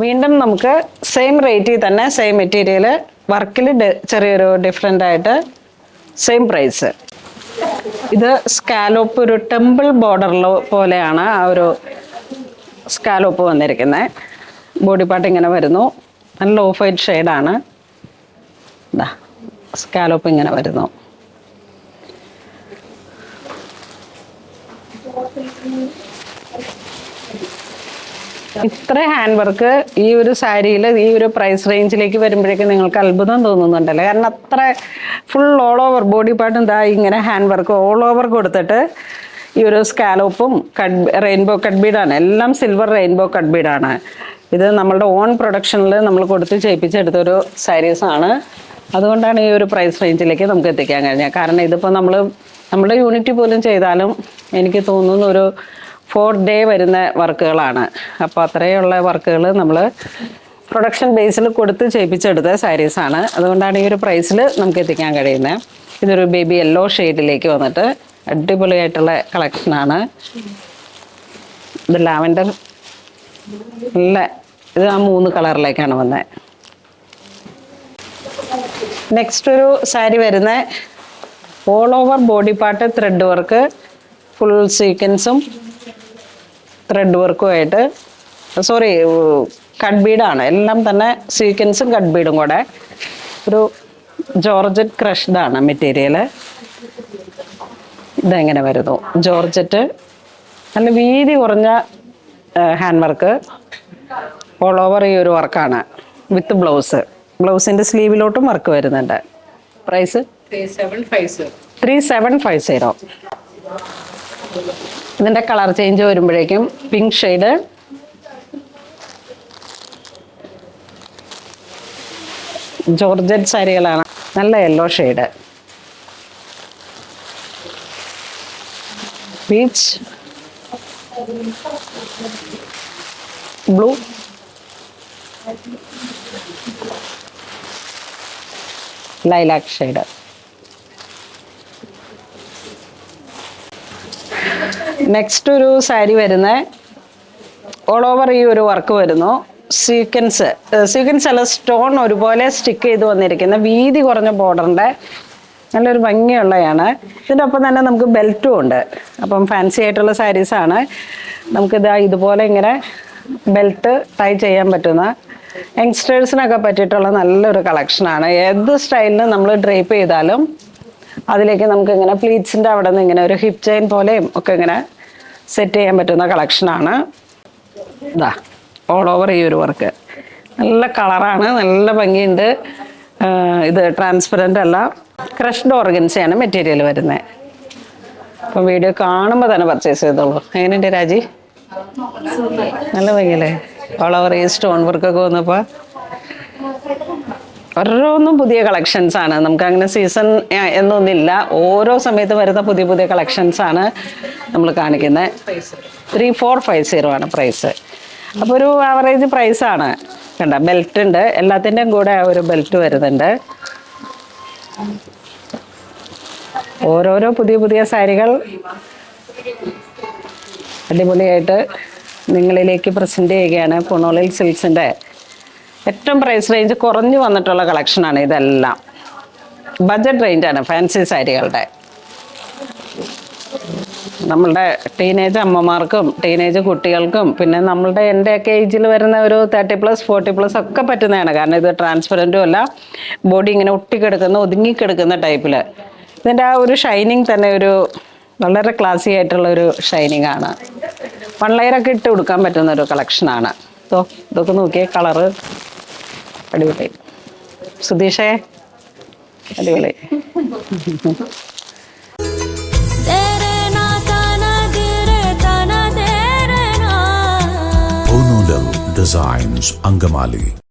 വീണ്ടും നമുക്ക് സെയിം റേറ്റിൽ തന്നെ സെയിം മെറ്റീരിയൽ വർക്കിൽ ചെറിയൊരു ഡിഫറെൻ്റ് ആയിട്ട് സെയിം പ്രൈസ്. ഇത് സ്കാലോപ്പ് ഒരു ടെമ്പിൾ ബോർഡറിൽ പോലെയാണ് ആ ഒരു സ്കാലോപ്പ് വന്നിരിക്കുന്നത്. ബോഡി പാർട്ട് ഇങ്ങനെ വരുന്നു. നല്ല ഓഫ് വൈറ്റ് ഷെയ്ഡാണ്. ഇതാ സ്കാലോപ്പ് ഇങ്ങനെ വരുന്നു. ഇത്ര ഹാൻഡ് വർക്ക് ഈ ഒരു സാരിയിൽ ഈ ഒരു പ്രൈസ് റേഞ്ചിലേക്ക് വരുമ്പോഴേക്കും നിങ്ങൾക്ക് അത്ഭുതം തോന്നുന്നുണ്ടല്ലോ. കാരണം അത്ര ഫുൾ ഓൾ ഓവർ ബോഡി പാർട്ടും ഇതാ ഇങ്ങനെ ഹാൻഡ് വർക്ക് ഓൾ ഓവർ കൊടുത്തിട്ട് ഈ ഒരു സ്കാലോപ്പും റെയിൻബോ കട്ട് ബീഡാണ്. എല്ലാം സിൽവർ റെയിൻബോ കട്ട് ബീഡാണ്. ഇത് നമ്മളുടെ ഓൺ പ്രൊഡക്ഷനിൽ നമ്മൾ കൊടുത്ത് ചെയ്യിപ്പിച്ചെടുത്തൊരു സാരീസാണ്. അതുകൊണ്ടാണ് ഈ ഒരു പ്രൈസ് റേഞ്ചിലേക്ക് നമുക്ക് എത്തിക്കാൻ കഴിഞ്ഞത്. കാരണം ഇതിപ്പോൾ നമ്മുടെ യൂണിറ്റ് പോലും ചെയ്താലും എനിക്ക് തോന്നുന്ന ഒരു 4 day വരുന്ന വർക്കുകളാണ്. അപ്പോൾ അത്രയുള്ള വർക്കുകൾ നമ്മൾ പ്രൊഡക്ഷൻ ബേസിൽ കൊടുത്ത് ചെയ്യിപ്പിച്ചെടുത്ത സാരീസാണ്. അതുകൊണ്ടാണ് ഈ ഒരു പ്രൈസിൽ നമുക്ക് എത്തിക്കാൻ കഴിയുന്നത്. ഇതൊരു ബേബി യെല്ലോ ഷെയ്ഡിലേക്ക് വന്നിട്ട് അടിപൊളിയായിട്ടുള്ള കളക്ഷനാണ്. ഇത് ലാവൻഡർ നല്ല ഇത് ആ 3 കളറിലേക്കാണ് വന്നത്. നെക്സ്റ്റ് ഒരു സാരി വരുന്ന all over body part thread work full സീക്വൻസും ത്രെഡ് വർക്കുമായിട്ട് കട്ട് ബീഡാണ്. എല്ലാം തന്നെ സീക്വൻസും കട്ട് ബീഡും കൂടെ ഒരു ജോർജറ്റ് ക്രഷ്ഡാണ് മെറ്റീരിയൽ. ഇതെങ്ങനെ വരുന്നു ജോർജറ്റ് നല്ല വീതി കുറഞ്ഞ ഹാൻഡ് വർക്ക് ഓൾ ഓവർ ഈ ഒരു വർക്കാണ് വിത്ത് ബ്ലൗസിൻ്റെ സ്ലീവിലോട്ടും വർക്ക് വരുന്നുണ്ട്. പ്രൈസ് 3750. ഇതിൻ്റെ കളർ ചേഞ്ച് വരുമ്പോഴേക്കും പിങ്ക് ഷെയ്ഡ്, ജോർജറ്റ് സാരികളാണ്. നല്ല yellow shade, peach, blue, lilac shade. Next ഒരു സാരി വരുന്ന ഓൾ ഓവർ ഈ ഒരു വർക്ക് വരുന്നു. സീക്വൻസ് അല്ല സ്റ്റോൺ ഒരുപോലെ സ്റ്റിക്ക് ചെയ്ത് വന്നിരിക്കുന്ന വീതി കുറഞ്ഞ ബോർഡറിൻ്റെ നല്ലൊരു ഭംഗിയുള്ളതാണ്. ഇതിൻ്റെ ഒപ്പം തന്നെ നമുക്ക് ബെൽറ്റും ഉണ്ട്. അപ്പം ഫാൻസി ആയിട്ടുള്ള സാരീസാണ്. നമുക്കിത് ഇതുപോലെ ഇങ്ങനെ ബെൽറ്റ് ടൈ ചെയ്യാൻ പറ്റുന്ന യങ്സ്റ്റേഴ്സിനൊക്കെ പറ്റിയിട്ടുള്ള നല്ലൊരു കളക്ഷനാണ്. ഏത് സ്റ്റൈലിന് നമ്മൾ ഡ്രേപ്പ് ചെയ്താലും അതിലേക്ക് നമുക്ക് ഇങ്ങനെ പ്ലീറ്റ്സിൻ്റെ അവിടെ നിന്ന് ഇങ്ങനെ ഒരു ഹിപ്പ് ചെയിൻ പോലെയും ഒക്കെ ഇങ്ങനെ സെറ്റ് ചെയ്യാൻ പറ്റുന്ന കളക്ഷനാണ്. ഇതാ ഓൾ ഓവർ ഈ ഒരു വർക്ക് നല്ല കളറാണ്, നല്ല ഭംഗിയുണ്ട്. ഇത് ട്രാൻസ്പെറൻ്റ് അല്ല, ക്രഷ്ഡ് ഓർഗൻസയാണ് മെറ്റീരിയൽ വരുന്നത്. അപ്പം വീഡിയോ കാണുമ്പോൾ തന്നെ പർച്ചേസ് ചെയ്തോളൂ. എങ്ങനെയുണ്ട് രാജി? നല്ല ഭംഗിയല്ലേ? ഓൾ ഓവർ ഈ സ്റ്റോൺ വർക്കൊക്കെ വന്നപ്പോൾ ഓരോന്നും പുതിയ കളക്ഷൻസ് ആണ്. നമുക്ക് അങ്ങനെ സീസൺ എന്നൊന്നില്ല, ഓരോ സമയത്ത് വരുന്ന പുതിയ പുതിയ കളക്ഷൻസ് ആണ് നമ്മൾ കാണിക്കുന്നത്. 3450 ആണ് പ്രൈസ്. അപ്പോൾ ഒരു ആവറേജ് പ്രൈസാണ്. കണ്ട ബെൽറ്റ് ഉണ്ട്, എല്ലാത്തിൻ്റെയും കൂടെ ഒരു ബെൽറ്റ് വരുന്നുണ്ട്. ഓരോരോ പുതിയ പുതിയ സാരികൾ അടിപൊളിയായിട്ട് നിങ്ങളിലേക്ക് പ്രസൻറ്റ് ചെയ്യുകയാണ്. പുണോളിൽ സിൽക്സിൻ്റെ ഏറ്റവും പ്രൈസ് റേഞ്ച് കുറഞ്ഞു വന്നിട്ടുള്ള കളക്ഷനാണ് ഇതെല്ലാം. ബഡ്ജറ്റ് റേഞ്ചാണ് ഫാൻസി സാരികളുടെ. നമ്മളുടെ ടീനേജ് അമ്മമാർക്കും ടീനേജ് കുട്ടികൾക്കും പിന്നെ എൻ്റെയൊക്കെ ഏജിൽ വരുന്ന ഒരു 30+, 40+ ഒക്കെ പറ്റുന്നതാണ്. കാരണം ഇത് ട്രാൻസ്പെറൻറ്റും അല്ല, ബോഡി ഇങ്ങനെ ഒട്ടിക്കിടക്കുന്ന ഒതുങ്ങിക്കിടക്കുന്ന ടൈപ്പിൽ. ഇതിൻ്റെ ആ ഒരു ഷൈനിങ് തന്നെ ഒരു വളരെ ക്ലാസി ആയിട്ടുള്ളൊരു ഷൈനിങ് ആണ്. 1 ലെയറൊക്കെ ഇട്ട് കൊടുക്കാൻ പറ്റുന്ന ഒരു കളക്ഷനാണ്. ഇതൊക്കെ നോക്കിയേ, കളറ് അടിപൊളി. സുധീഷേ അടിപൊളി. Designs Angamali.